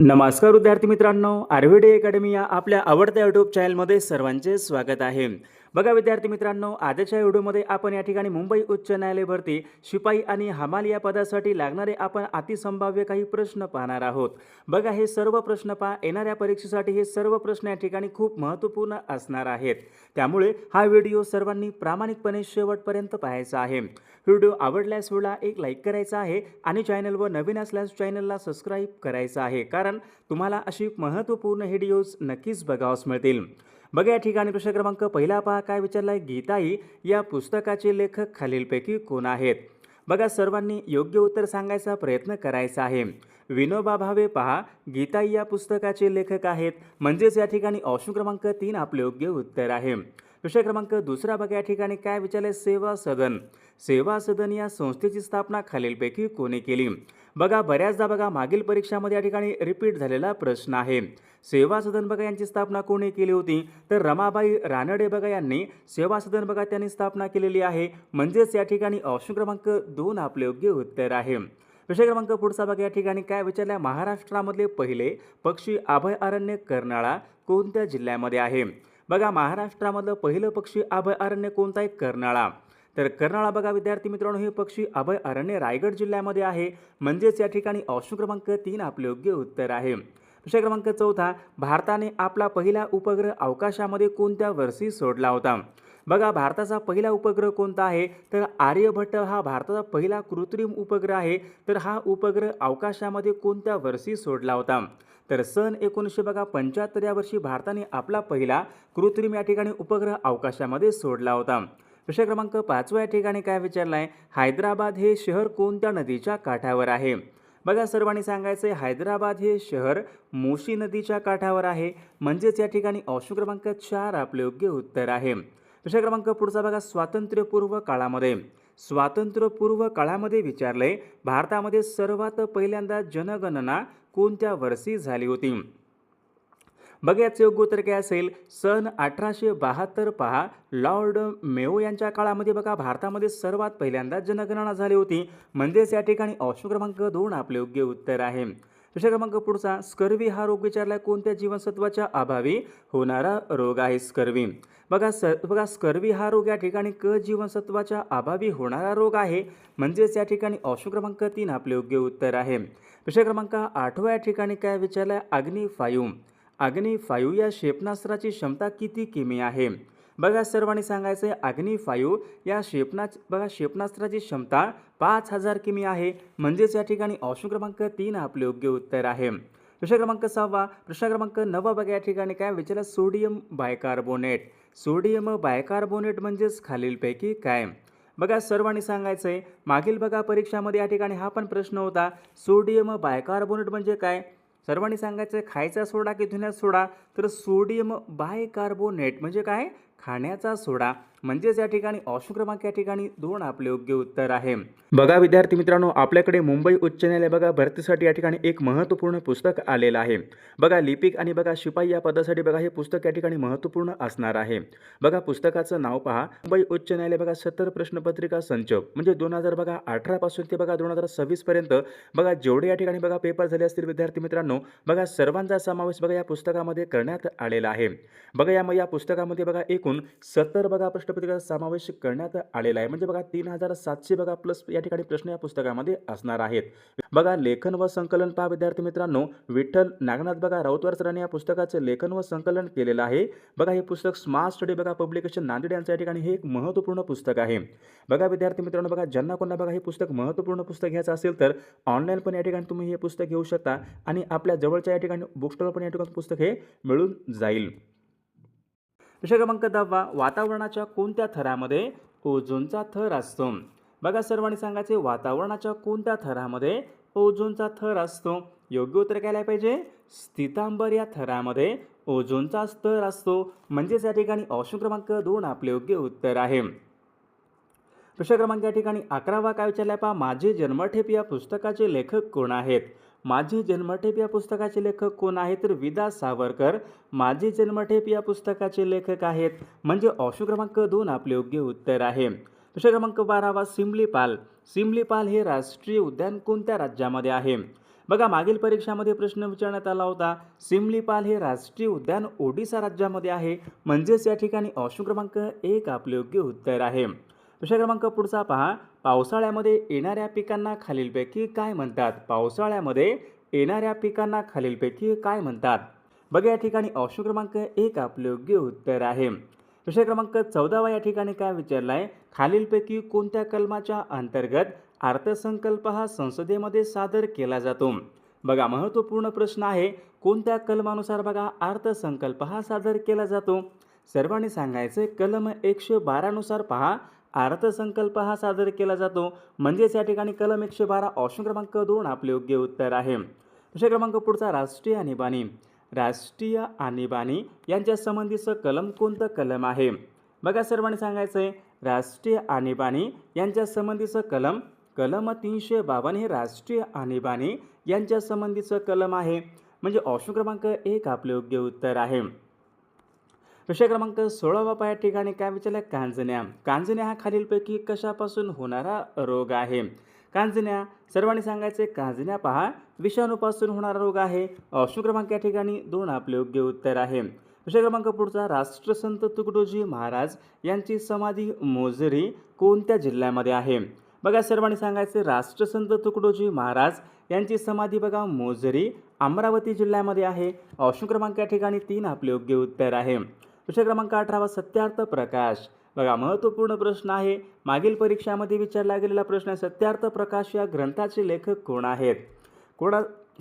नमस्कार विद्यार्थी मित्रांनो, आर्विडे अकॅडमी या आपल्या आवडत्या यूट्यूब चॅनलमध्ये सर्वांचे स्वागत आहे. बघा विद्यार्थी मित्रांनो, आजच्या व्हिडिओमध्ये आपण या ठिकाणी मुंबई उच्च न्यायालय भरती शिपाई आणि हमाल या पदासाठी लागणारे आपण अतिसंभाव्य काही प्रश्न पाहणार आहोत. बघा हे सर्व प्रश्न येणाऱ्या परीक्षेसाठी हे सर्व प्रश्न या ठिकाणी खूप महत्त्वपूर्ण असणार आहेत. त्यामुळे हा व्हिडिओ सर्वांनी प्रामाणिकपणे शेवटपर्यंत पाहायचा आहे. व्हिडिओ आवडल्यास व्हिडिओला एक लाईक करायचा आहे आणि चॅनलवर नवीन असल्यास चॅनलला सबस्क्राईब करायचं आहे, कारण तुम्हाला अशी महत्त्वपूर्ण व्हिडिओज नक्कीच बघावयास मिळतील. बघा या ठिकाणी प्रश्न क्रमांक पहिला पहा, काय विचारलाय, गीताई या पुस्तकाचे लेखक खालीलपैकी कोण आहेत? बघा सर्वांनी योग्य उत्तर सांगायचा प्रयत्न करायचा आहे. विनोबा भावे पहा गीताई या पुस्तकाचे लेखक आहेत, म्हणजेच या ठिकाणी ऑप्शन क्रमांक 3 आपले योग्य उत्तर आहे. प्रश्न क्रमांक दुसरा बघा या ठिकाणी काय विचारले, सेवा सदन. सेवा सदन या संस्थेची स्थापना खालीलपैकी कोणी केली? बघा बऱ्याचदा बघा मागील परीक्षामध्ये या ठिकाणी रिपीट झालेला प्रश्न आहे. सेवा सदन बघा यांची स्थापना कोणी केली होती? तर रमाबाई रानडे बघा यांनी सेवा सदन बघा त्यांनी स्थापना केलेली आहे, म्हणजेच या ठिकाणी ऑप्शन क्रमांक 2 आपले योग्य उत्तर आहे. विषय क्रमांक पुढचा बघा या ठिकाणी काय विचारले, महाराष्ट्रामधले पहिले पक्षी अभयारण्य कर्नाळा कोणत्या जिल्ह्यामध्ये आहे? बघा महाराष्ट्रामधलं पहिलं पक्षी अभयारण्य कोणतं आहे? कर्नाळा. तर कर्नाळा बघा विद्यार्थी मित्रांनो हे पक्षी अभयारण्य रायगड जिल्ह्यामध्ये आहे, म्हणजेच या ठिकाणी ऑप्शन क्रमांक 3 आपले योग्य उत्तर आहे. विषय क्रमांक चौथा, भारताने आपला पहिला उपग्रह अवकाशामध्ये कोणत्या वर्षी सोडला होता? बघा भारताचा पहिला उपग्रह कोणता आहे? तर आर्यभट्ट हा भारताचा पहिला कृत्रिम उपग्रह आहे. तर हा उपग्रह अवकाशामध्ये कोणत्या वर्षी सोडला होता? तर सन 1975 या वर्षी भारताने आपला पहिला कृत्रिम या ठिकाणी उपग्रह अवकाशामध्ये सोडला होता. विषय क्रमांक 5 या ठिकाणी काय विचारलाय, हैदराबाद हे शहर कोणत्या नदीच्या काठावर आहे? बघा सर्वांनी सांगायचं आहे हैदराबाद हे शहर मोशी नदीच्या काठावर आहे, म्हणजेच या ठिकाणी ऑप्शन क्रमांक 4 आपले योग्य उत्तर आहे. विषय क्रमांक पुढचा बघा, स्वातंत्र्यपूर्व काळामध्ये विचारले, भारतामध्ये सर्वात पहिल्यांदा जनगणना कोणत्या वर्षी झाली होती? बघा याचे योग्य उत्तर काय असेल, सन 1872 पहा लॉर्ड मेयो यांच्या काळामध्ये बघा भारतामध्ये सर्वात पहिल्यांदा जनगणना झाली होती, म्हणजेच या ठिकाणी ऑप्शन क्रमांक 2 आपले योग्य उत्तर आहे. विषय क्रमांक पुढचा, स्कर्वी हा रोग विचारलाय कोणत्या जीवनसत्वाच्या अभावी होणारा रोग आहे? स्कर्वी बघा स्कर्वी हा रोग या ठिकाणी क जीवनसत्वाच्या अभावी होणारा रोग आहे, म्हणजेच या ठिकाणी ऑप्शन क्रमांक 3 आपले योग्य उत्तर आहे. विषय क्रमांक 8 या ठिकाणी काय विचारलाय, अग्नी 5 या क्षेपणास्त्राची क्षमता किती किमी आहे? बघा सर्वांनी सांगायचं आहे अग्नि 5 या क्षेपणास्त्राची क्षमता 5000 किमी आहे, म्हणजेच या ठिकाणी ऑप्शन क्रमांक 3 आपले योग्य उत्तर आहे. विषय क्रमांक 6 प्रश्न क्रमांक 9 बघा या ठिकाणी काय विचारलं, सोडियम बायकार्बोनेट म्हणजेच खालीलपैकी काय? बघा सर्वांनी सांगायचं आहे मागील बघा परीक्षामध्ये या ठिकाणी हा पण प्रश्न होता, सोडियम बायकार्बोनेट म्हणजे काय? सर्वांनी सांगायचं खायचा सोडा की धुण्याचा सोडा? तर सोडियम बायकार्बोनेट म्हणजे काय? खाण्याचा सोडा, म्हणजेच या ठिकाणी ऑप्शन क्रमांक या ठिकाणी 2 आपले योग्य उत्तर आहे. बघा विद्यार्थी मित्रांनो, आपल्याकडे मुंबई उच्च न्यायालय बघा भरतीसाठी या ठिकाणी एक महत्त्वपूर्ण पुस्तक आलेलं आहे. बघा लिपिक आणि बघा शिपाई या पदासाठी बघा हे पुस्तक या ठिकाणी महत्त्वपूर्ण असणार आहे. बघा पुस्तकाचं नाव पहा, मुंबई उच्च न्यायालय बघा 70 प्रश्नपत्रिका संच, म्हणजे 2018 पासून ते बघा 2026 पर्यंत बघा जेवढे या ठिकाणी बघा पेपर झाले असतील विद्यार्थी मित्रांनो, बघा सर्वांचा समावेश बघा या पुस्तकामध्ये करण्यात आलेला आहे. बघा या पुस्तकामध्ये बघा एकूण 70 बघा प्रश्नपत्रिका समावेश करण्यात आलेला आहे, म्हणजे बघा 3700 बघा प्लस या ठिकाणी प्रश्न या पुस्तकामध्ये असणार आहेत. बघा लेखन व संकलन पहा विद्यार्थी मित्रांनो, विठ्ठल नागनाथ बघा राऊतवार सरांनी या पुस्तकाचे लेखन व संकलन केलेलं आहे. बघा हे पुस्तक स्मार्ट स्टडी बघा पब्लिकेशन नांदेड यांच्या या ठिकाणी हे एक महत्त्वपूर्ण पुस्तक आहे. बघा विद्यार्थी मित्रांनो, बघा ज्यांना कोणा बघा हे पुस्तक महत्त्वपूर्ण पुस्तक घ्यायचं असेल तर ऑनलाईन पण या ठिकाणी तुम्ही हे पुस्तक घेऊ शकता आणि आपल्या जवळच्या या ठिकाणी बुक स्टॉल पण या ठिकाणी पुस्तक हे मिळून जाईल. विषय क्रमांक 10 वातावरणाच्या कोणत्या थरामध्ये ओझोनचा थर असतो? बघा सर्वांनी सांगायचे वातावरणाच्या कोणत्या थरामध्ये ओझोनचा थर असतो? योग्य उत्तर काय पाहिजे, स्थितांबर या थरामध्ये ओझोनचा स्तर असतो, म्हणजेच या ठिकाणी ऑप्शन क्रमांक 2 आपले योग्य उत्तर आहे. प्रश्न क्रमांक या ठिकाणी 11 काय विचारलाय पहा, माझे जन्मठेप या पुस्तकाचे लेखक कोण आहेत? माझे जन्मठेप या पुस्तकाचे लेखक कोण आहेत? तर विदा सावरकर माझे जन्मठेप या पुस्तकाचे लेखक आहेत, म्हणजे ऑप्शन क्रमांक 2 आपले योग्य उत्तर आहे. प्रश्न क्रमांक 12 सिमलीपाल हे राष्ट्रीय उद्यान कोणत्या राज्यामध्ये आहे? बघा मागील परीक्षामध्ये प्रश्न विचारण्यात आला होता, सिमलीपाल हे राष्ट्रीय उद्यान ओडिसा राज्यामध्ये आहे, म्हणजेच या ठिकाणी ऑप्शन क्रमांक 1 आपले योग्य उत्तर आहे. प्रश्न क्रमांक पुढचा पहा, पावसाळ्यामध्ये येणाऱ्या पिकांना खालीलपैकी काय म्हणतात? पावसाळ्यामध्ये येणाऱ्या पिकांना खालीलपैकी काय म्हणतात? बघा या ठिकाणी ऑप्शन क्रमांक 1 आपले योग्य उत्तर आहे. प्रश्न क्रमांक 14 या ठिकाणी काय विचारला आहे, खालीलपैकी कोणत्या कलमाच्या अंतर्गत अर्थसंकल्प हा संसदेमध्ये सादर केला जातो? बघा महत्त्वपूर्ण प्रश्न आहे, कोणत्या कलमानुसार बघा अर्थसंकल्प हा सादर केला जातो? सर्वांनी सांगायचं कलम 112 नुसार पहा अर्थसंकल्प हा सादर केला जातो, म्हणजेच या ठिकाणी कलम 112 ऑप्शन क्रमांक 2 आपले योग्य उत्तर आहे. प्रश्न क्रमांक पुढचा, राष्ट्रीय आणीबाणी. राष्ट्रीय आणीबाणी यांच्या संबंधीचं कलम कोणतं कलम आहे? बघा सर्वांनी सांगायचं राष्ट्रीय आणीबाणी यांच्या संबंधीचं कलम 352 हे राष्ट्रीय आणीबाणी यांच्या संबंधीचं कलम आहे, म्हणजे ऑप्शन क्रमांक 1 आपले योग्य उत्तर आहे. प्रश्न क्रमांक 16 या ठिकाणी काय विचारलं, कांजण्या. कांजण्या हा खालीलपैकी कशापासून होणारा रोग आहे? कांजण्या सर्वांनी सांगायचे कांजण्या पहा विषाणूपासून होणारा रोग आहे, ऑप्शन क्रमांक या ठिकाणी 2 आपले योग्य उत्तर आहे. प्रश्न क्रमांक पुढचा, राष्ट्रसंत तुकडोजी महाराज यांची समाधी मोझरी कोणत्या जिल्ह्यामध्ये आहे? बघा सर्वांनी सांगायचे राष्ट्रसंत तुकडोजी महाराज यांची समाधी बघा मोझरी अमरावती जिल्ह्यामध्ये आहे, ऑप्शन क्रमांक या ठिकाणी 3 आपले योग्य उत्तर आहे. प्रश्न क्रमांक 18 सत्यार्थ प्रकाश. बघा महत्त्वपूर्ण प्रश्न आहे, मागील परीक्षामध्ये विचारला गेलेला प्रश्न. सत्यार्थ प्रकाश या ग्रंथाचे लेखक कोण आहेत?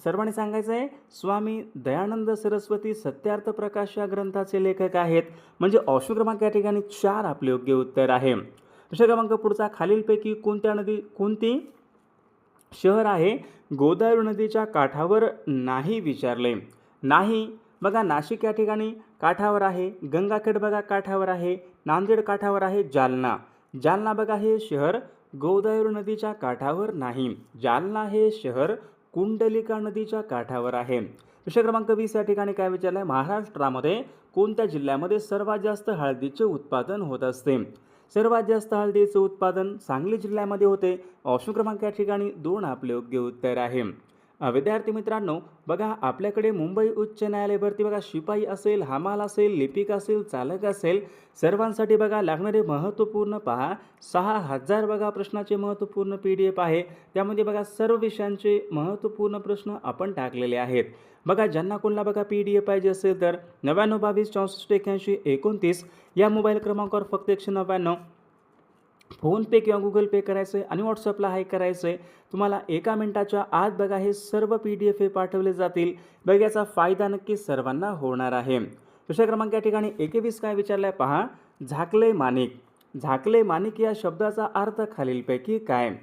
सर्वांनी सांगायचं आहे स्वामी दयानंद सरस्वती सत्यार्थ प्रकाश या ग्रंथाचे लेखक आहेत, म्हणजे ऑप्शन क्रमांक या ठिकाणी 4 आपले योग्य उत्तर आहे. प्रश्न क्रमांक पुढचा, खालीलपैकी कोणती शहर आहे गोदावरी नदीच्या काठावर नाही विचारले? नाही बघा नाशिक या ठिकाणी काठावर आहे, गंगाखेड बघा काठावर आहे, नांदेड काठावर आहे, जालना बघा हे शहर गोदावरी नदीच्या काठावर नाही. जालना हे शहर कुंडलिका नदीच्या काठावर आहे. प्रश्न क्रमांक 20 या ठिकाणी काय विचारलं आहे, महाराष्ट्रामध्ये कोणत्या जिल्ह्यामध्ये सर्वात जास्त हळदीचे उत्पादन होत असते? सर्वात जास्त हळदीचे उत्पादन सांगली जिल्ह्यामध्ये होते, ऑप्शन क्रमांक या ठिकाणी 2 आपले योग्य उत्तर आहे. विद्यार्थी मित्रांनो बघा आपल्याकडे मुंबई उच्च न्यायालय भरती बघा शिपाई असेल, हमाल असेल, लिपिक असेल, चालक असेल, सर्वांसाठी बघा लागणारे महत्त्वपूर्ण पहा 6000 बघा प्रश्नाचे महत्त्वपूर्ण PDF आहे. त्यामध्ये बघा सर्व विषयांचे महत्त्वपूर्ण प्रश्न आपण टाकलेले आहेत. बघा ज्यांना कोणाला बघा PDF पाहिजे असेल तर 9922 64 81 29 या मोबाईल क्रमांकावर फक्त 199 फोनपे किंवा गुगल पे करायचं आहे आणि व्हॉट्सअपला हाय करायचं आहे. तुम्हाला 1 मिनिटाच्या आत बघा हे सर्व PDF पाठवले जातील. बघा याचा फायदा नक्की सर्वांना होणार आहे. दुसऱ्या क्रमांक या ठिकाणी 21 काय विचारलं आहे पहा, झाकले माणिक. झाकले माणिक या शब्दाचा अर्थ खालीलपैकी काय?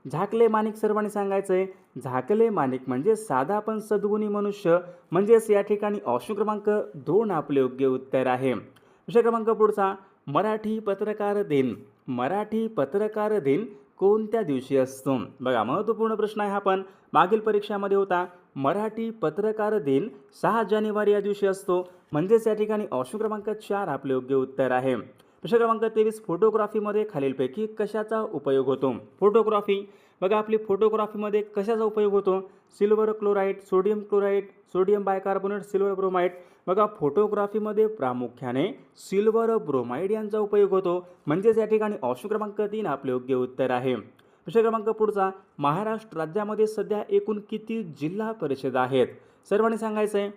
झाकले माणिक सर्वांनी सांगायचं आहे झाकले माणिक म्हणजे साधा पण सद्गुणी मनुष्य, म्हणजेच या ठिकाणी ऑप्शन क्रमांक 2 आपले योग्य उत्तर आहे. दुसरा क्रमांक पुढचा, मराठी पत्रकार दिन. मराठी पत्रकार दिन कोणत्या दिवशी असतो? बघा महत्त्वपूर्ण प्रश्न आहे हा, पण मागील परीक्षामध्ये होता. मराठी पत्रकार दिन 6 जानेवारी या दिवशी असतो, म्हणजेच या ठिकाणी ऑप्शन क्रमांक 4 आपले योग्य उत्तर आहे. प्रश्न क्रमांक 23, फोटोग्राफीमध्ये खालीलपैकी कशाचा उपयोग होतो? फोटोग्राफी बघा आपली फोटोग्राफीमध्ये कशाचा उपयोग होतो? Silver chloride, sodium chloride, sodium bicarbonate, silver bromide. बघा फोटोग्राफीमध्ये प्रामुख्याने सिल्वर ब्रोमाइड यांचा उपयोग होतो, म्हणजेच या ठिकाणी ऑप्शन क्रमांक 3 आपले योग्य उत्तर आहे. प्रश्न क्रमांक पुढचा, महाराष्ट्र राज्यामध्ये सध्या एकूण किती जिल्हा परिषद आहेत? सर्वांनी सांगायचं आहे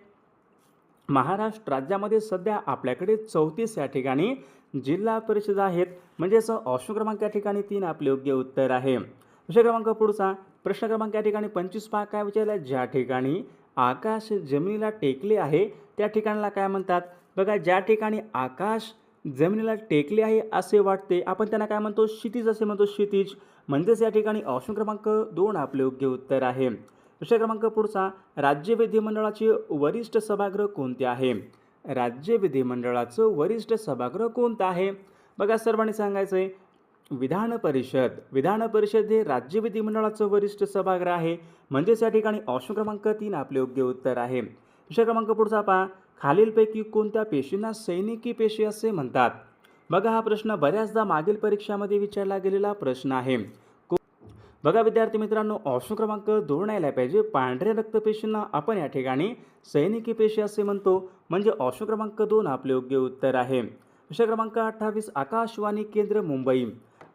महाराष्ट्र राज्यामध्ये सध्या आपल्याकडे 34 या ठिकाणी जिल्हा परिषद आहेत, म्हणजेच ऑप्शन क्रमांक या ठिकाणी 3 आपले योग्य उत्तर आहे. प्रश्न क्रमांक पुढचा, प्रश्न क्रमांक या ठिकाणी 25 पहा काय विचारलं, ज्या ठिकाणी आकाश जमिनीला टेकले आहे त्या ठिकाणाला काय म्हणतात? बघा ज्या ठिकाणी आकाश जमिनीला टेकले आहे असे वाटते आपण त्यांना काय म्हणतो? क्षितिज असे म्हणतो, क्षितिज. म्हणजेच या ठिकाणी ऑप्शन क्रमांक 2 आपले योग्य उत्तर आहे. प्रश्न क्रमांक पुढचा, राज्य विधिमंडळाचे वरिष्ठ सभागृह कोणते आहे? राज्य विधिमंडळाचं वरिष्ठ सभागृह कोणतं आहे? बघा सर्वांनी सांगायचं आहे विधान परिषद. विधान परिषद हे राज्य विधिमंडळाचं वरिष्ठ सभागृह आहे, म्हणजेच या ठिकाणी ऑप्शन क्रमांक 3 आपले योग्य उत्तर आहे. प्रश्न क्रमांक पुढचा पहा, खालीलपैकी कोणत्या पेशींना सैनिकी पेशी असे म्हणतात? बघा हा प्रश्न बऱ्याचदा मागील परीक्षामध्ये विचारला गेलेला प्रश्न आहे. बघा विद्यार्थी मित्रांनो, ऑप्शन क्रमांक 2 यायला पाहिजे. पांढऱ्या रक्तपेशींना आपण या ठिकाणी सैनिकी पेशी असे म्हणतो, म्हणजे ऑप्शन क्रमांक 2 आपले योग्य उत्तर आहे. प्रश्न क्रमांक 28, आकाशवाणी केंद्र मुंबई.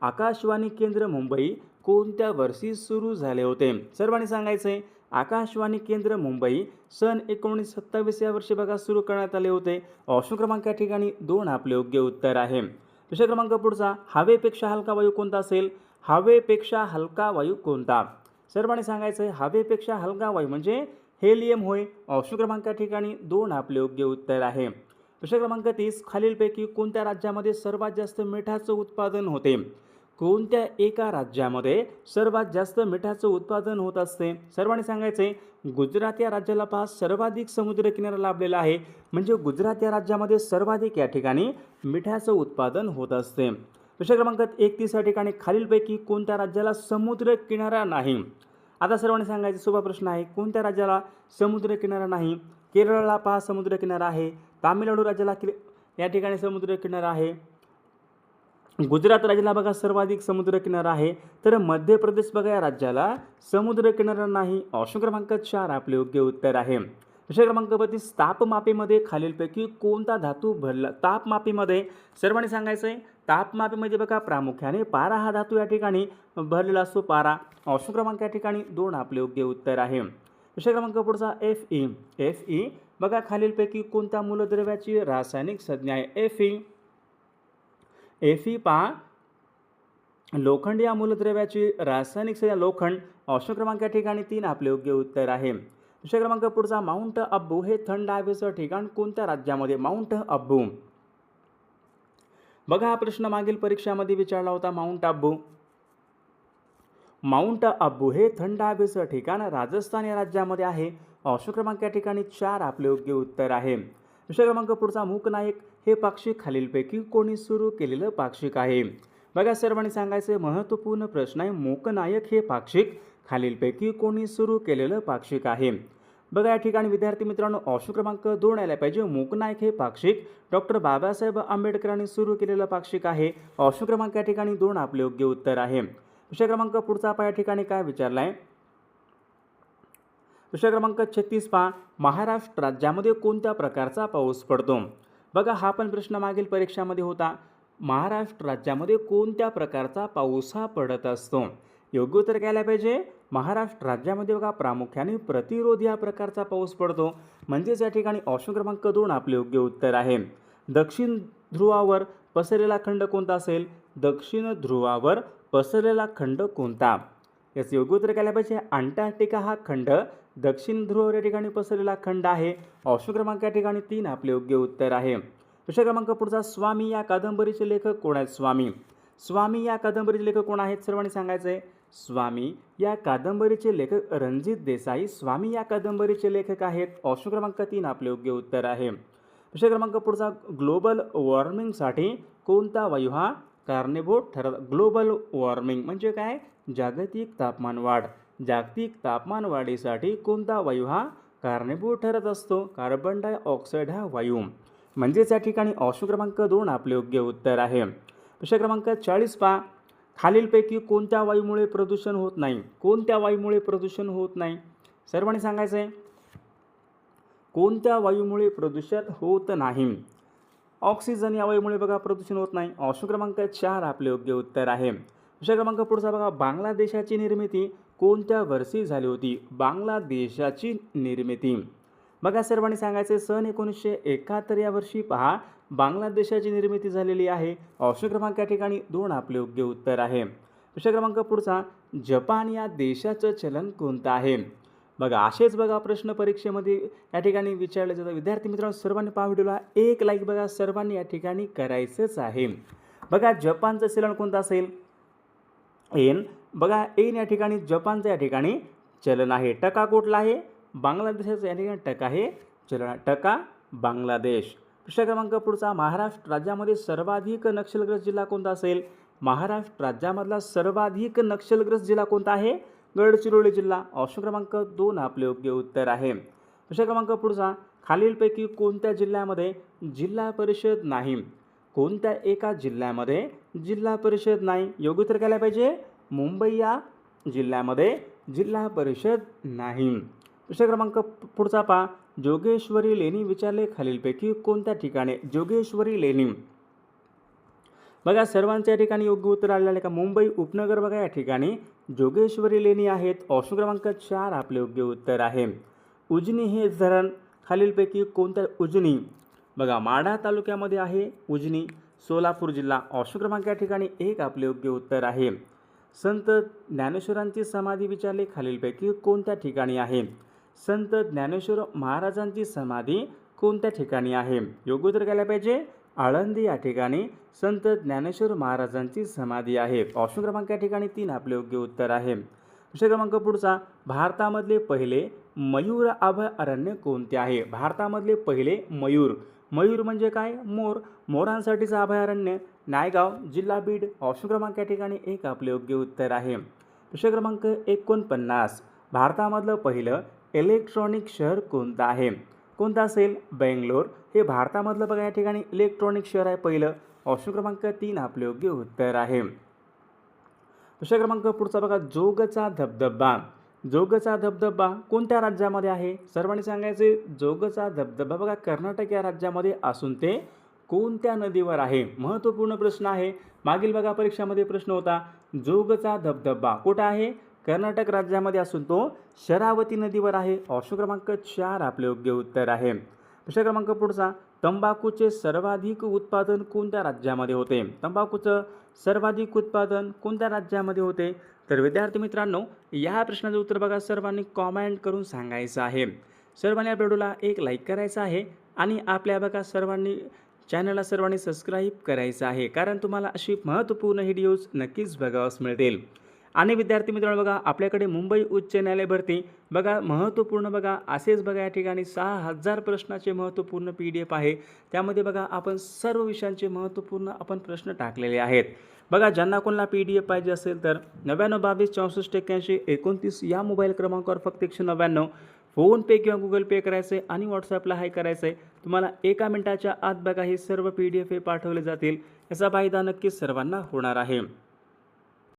आकाशवाणी केंद्र मुंबई कोणत्या वर्षी सुरू झाले होते? सर्वांनी सांगायचे. आकाशवाणी केंद्र मुंबई सन 1927 या वर्षी बघा सुरू करण्यात आले होते. ऑप्शन क्रमांक या ठिकाणी 2 आपले योग्य उत्तर आहे. प्रश्न क्रमांक पुढचा, हवेपेक्षा हलका वायू कोणता असेल? हवेपेक्षा हलका वायू कोणता? सर्वांनी सांगायचं आहे. हवेपेक्षा हलका वायू म्हणजे हेलियम होय. ऑप्शन क्रमांक या ठिकाणी 2 आपले योग्य उत्तर आहे. प्रश्न क्रमांक 30, खालीलपैकी कोणत्या राज्यामध्ये सर्वात जास्त मिठाचं उत्पादन होते? कोणत्या एका राज्यामध्ये सर्वात जास्त मिठाचं उत्पादन होत असते? सर्वांनी सांगायचे. गुजरात या राज्याला पहा सर्वाधिक समुद्रकिनारा लाभलेला आहे, म्हणजे गुजरात या राज्यामध्ये सर्वाधिक या ठिकाणी मिठाचं उत्पादन होत असते. प्रश्न क्रमांक 31 या ठिकाणी खालीलपैकी कोणत्या राज्याला समुद्र किनारा नाही? आता सर्वांनी सांगायचे. सोपा प्रश्न आहे. कोणत्या राज्याला समुद्र किनारा नाही? केरळला पहा समुद्र किनारा आहे. तामिळनाडू राज्याला या ठिकाणी समुद्र किनारा आहे. गुजरात राज्याला बघा सर्वाधिक समुद्र किनारा आहे. तर मध्य प्रदेश बघा या राज्याला समुद्र किनारा नाही. ऑप्शन क्रमांक 4 आपले योग्य उत्तर आहे. प्रश्न क्रमांक 32, तापमापीमध्ये खालीलपैकी कोणता धातू भरला? तापमापीमध्ये सर्वांनी सांगायचं आहे. तापमापीमध्ये बघा प्रामुख्याने पारा हा धातू या ठिकाणी भरलेला असतो. पारा. ऑप्शन क्रमांक या ठिकाणी 2 आपले योग्य उत्तर आहे. प्रश्न क्रमांक पुढचा, Fe. Fe बघा खालीलपैकी कोणत्या मूलद्रव्याची रासायनिक संज्ञा आहे? Fe पहा लोखंड या मूलद्रव्याची रासायनिक संज्ञा लोखंड. ऑप्शन क्रमांक या ठिकाणी 3 आपले योग्य उत्तर आहे. प्रश्न क्रमांक पुढचा, माउंट अब्बू हे थंड हवेचं ठिकाण कोणत्या राज्यामध्ये? माउंट अब्बू. बघा हा प्रश्न मागील परीक्षामध्ये विचारला होता. माउंट अब्बू हे थंड हवेचं ठिकाण राजस्थान या राज्यामध्ये आहे. ऑप्शन क्रमांक या ठिकाणी 4 आपले योग्य उत्तर आहे. प्रश्न क्रमांक पुढचा, मूकनायक हे पाक्षिक खालीलपैकी कोणी सुरू केलेलं पाक्षिक आहे? बघा सर्वांनी सांगायचे. महत्त्वपूर्ण प्रश्न आहे. मूकनायक हे पाक्षिक खालीलपैकी कोणी सुरू केलेलं पाक्षिक आहे? बघा या ठिकाणी विद्यार्थी मित्रांनो, ऑप्शन क्रमांक 2 यायला पाहिजे. मूकनायक हे पाक्षिक डॉक्टर बाबासाहेब आंबेडकरांनी सुरू केलेलं पाक्षिक आहे. ऑप्शन क्रमांक या ठिकाणी 2 आपले योग्य उत्तर आहे. प्रश्न क्रमांक पुढचा पहा या ठिकाणी काय विचारला आहे. प्रश्न क्रमांक 36 पहा, महाराष्ट्र राज्यामध्ये कोणत्या प्रकारचा पाऊस पडतो? बघा हा पण प्रश्न मागील परीक्षामध्ये होता. महाराष्ट्र राज्यामध्ये कोणत्या प्रकारचा पाऊस हा पडत असतो? योग्य उत्तर घ्यायला पाहिजे. महाराष्ट्र राज्यामध्ये बघा प्रामुख्याने प्रतिरोध या प्रकारचा पाऊस पडतो, म्हणजेच या ठिकाणी ऑप्शन क्रमांक 2 आपले योग्य उत्तर आहे. दक्षिण ध्रुवावर पसरलेला खंड कोणता असेल? दक्षिण ध्रुवावर पसरलेला खंड कोणता? याचं योग्य उत्तर घ्यायला पाहिजे. अंटार्क्टिका हा खंड दक्षिण ध्रुवावर या ठिकाणी पसरलेला खंड आहे. ऑप्शन क्रमांक या ठिकाणी 3 आपले योग्य उत्तर आहे. प्रश्न क्रमांक पुढचा, स्वामी या कादंबरीचे लेखक कोण आहेत? स्वामी या कादंबरीचे लेखक कोण आहेत? सर्वांनी सांगायचं आहे. स्वामी या कादंबरीचे लेखक रणजित देसाई स्वामी या कादंबरीचे लेखक आहेत. ऑप्शन क्रमांक 3 आपले योग्य उत्तर आहे. प्रश्न क्रमांक पुढचा, ग्लोबल वॉर्मिंगसाठी कोणता वायू हा कारणीभूत ठरत? ग्लोबल वॉर्मिंग म्हणजे काय? जागतिक तापमान वाढ. जागतिक तापमान वाढीसाठी कोणता वायू हा कारणीभूत ठरत असतो? कार्बन डायऑक्साईड हा वायू. म्हणजेच या ठिकाणी ऑप्शन क्रमांक 2 आपले योग्य उत्तर आहे. प्रश्न क्रमांक 40 पहा, खालीलपैकी कोणत्या वायूमुळे प्रदूषण होत नाही? कोणत्या वायूमुळे प्रदूषण होत नाही? सर्वांनी सांगायचं आहे. कोणत्या वायूमुळे प्रदूषण होत नाही? ऑक्सिजन या वायूमुळे बघा प्रदूषण होत नाही. ऑप्शन क्रमांक 4 आपले योग्य उत्तर आहे. प्रश्न क्रमांक पुढचा बघा, बांगलादेशाची निर्मिती कोणत्या वर्षी झाली होती? बांगलादेशाची निर्मिती बघा सर्वांनी सांगायचे. सन 1971 या वर्षी पहा बांगलादेशाची निर्मिती झालेली आहे. ऑप्शन क्रमांक या ठिकाणी 2 आपले योग्य उत्तर आहे. प्रश्न क्रमांक पुढचा, जपान या देशाचं चलन कोणतं आहे? बघा असेच बघा प्रश्न परीक्षेमध्ये या ठिकाणी विचारले जातात. विद्यार्थी मित्रांनो सर्वांनी पहा व्हिडिओला एक लाईक बघा सर्वांनी या ठिकाणी करायचंच आहे. बघा जपानचं चलन कोणतं असेल? येन. बघा येन या ठिकाणी जपानचं या ठिकाणी चलन आहे. टका कुठला आहे? बांगलादेशाचं या ठिकाणी टका आहे चलन. टका बांगलादेश. प्रश्न क्रमांक पुढचा, महाराष्ट्र राज्यामध्ये सर्वाधिक नक्षलग्रस्त जिल्हा कोणता असेल? महाराष्ट्र राज्यामधला सर्वाधिक नक्षलग्रस्त जिल्हा कोणता आहे? गडचिरोली जिल्हा. ऑप्शन क्रमांक 2 आपले योग्य उत्तर आहे. प्रश्न क्रमांक पुढचा, खालीलपैकी कोणत्या जिल्ह्यामध्ये जिल्हा परिषद नाही? कोणत्या एका जिल्ह्यामध्ये जिल्हा परिषद नाही? योग्य उत्तर घ्यायला पाहिजे. मुंबई या जिल्ह्यामध्ये जिल्हा परिषद नाही. प्रश्न क्रमांक पुढचा पहा. जोगेश्वरी लेणी विचारले खालीलपैकी कोणत्या ठिकाणी? जोगेश्वरी लेणी बघा सर्वांच्या ठिकाणी योग्य उत्तर आलेलं आहे का? मुंबई उपनगर बघा या ठिकाणी जोगेश्वरी लेणी आहेत. ऑप्शन क्रमांक 4 आपले योग्य उत्तर आहे. उजनी हे धरण खालीलपैकी कोणत्या? उजनी बघा माढा तालुक्यामध्ये आहे उजनी, सोलापूर जिल्हा. ऑप्शन क्रमांक या ठिकाणी 1 आपले योग्य उत्तर आहे. संत ज्ञानेश्वरांची समाधी विचारले खालीलपैकी कोणत्या ठिकाणी आहे? संत ज्ञानेश्वर महाराजांची समाधी कोणत्या ठिकाणी आहे? योग्य उत्तर घ्यायला पाहिजे. आळंदी या ठिकाणी संत ज्ञानेश्वर महाराजांची समाधी आहे. ऑप्शन क्रमांक या ठिकाणी 3 आपले योग्य उत्तर आहे. प्रश्न क्रमांक पुढचा. भारतामधले पहिले मयूर अभयारण्य कोणते आहे? भारतामधले पहिले मयूर. मयूर म्हणजे काय? मोर. मोरांसाठीचं अभयारण्य नायगाव, जिल्हा बीड. ऑप्शन क्रमांक या ठिकाणी 1 आपले योग्य उत्तर आहे. प्रश्न क्रमांक 49. भारतामधलं पहिलं इलेक्ट्रॉनिक शहर कोणतं आहे? कोणतं असेल? बेंगलोर हे भारतामधलं बघा या ठिकाणी इलेक्ट्रॉनिक शहर आहे पहिलं. ऑप्शन क्रमांक 3 आपले योग्य उत्तर आहे. प्रश्न क्रमांक पुढचा बघा. जोगचा धबधबा. जोगचा धबधबा कोणत्या राज्यामध्ये आहे? सर्वांनी सांगायचे. जोगचा धबधबा बघा कर्नाटक या राज्यामध्ये असून ते कोणत्या नदीवर आहे? महत्त्वपूर्ण प्रश्न आहे. मागील बघा परीक्षामध्ये प्रश्न होता. जोगचा धबधबा कुठं आहे? कर्नाटक राज्यामध्ये असून तो शरावती नदीवर आहे. ऑप्शन क्रमांक 4 आपले योग्य उत्तर आहे. प्रश्न क्रमांक पुढचा. तंबाखूचे सर्वाधिक उत्पादन कोणत्या राज्यामध्ये होते? तंबाखूचं सर्वाधिक उत्पादन कोणत्या राज्यामध्ये होते? तर विद्यार्थी मित्रांनो या प्रश्नाचं उत्तर बघा सर्वांनी कॉमेंट करून सांगायचं आहे. सर्वांनी या व्हिडिओला एक लाईक करायचं आहे आणि आपल्या बघा सर्वांनी चॅनलला सर्वांनी सबस्क्राईब करायचं आहे, कारण तुम्हाला अशी महत्त्वपूर्ण व्हिडिओज नक्कीच बघावयास मिळतील. आणि विद्यार्थी मित्रांनो बघा आपल्याकडे मुंबई उच्च न्यायालय भरती बघा महत्त्वपूर्ण बघा असेच बघा या ठिकाणी 6000 प्रश्नाचे महत्त्वपूर्ण PDF आहे. त्यामध्ये बघा आपण सर्व विषयांचे महत्त्वपूर्ण आपण प्रश्न टाकलेले आहेत. बघा ज्यांना कोणाला PDF पाहिजे असेल तर 99 22 64 81 29 या मोबाईल क्रमांकावर फक्त 199 फोनपे किंवा गुगल पे करायचं आहे आणि व्हॉट्सॲपला हाय करायचं आहे. तुम्हाला 1 मिनिटाच्या आत बघा हे सर्व PDF पाठवले जातील. याचा फायदा नक्कीच सर्वांना होणार आहे.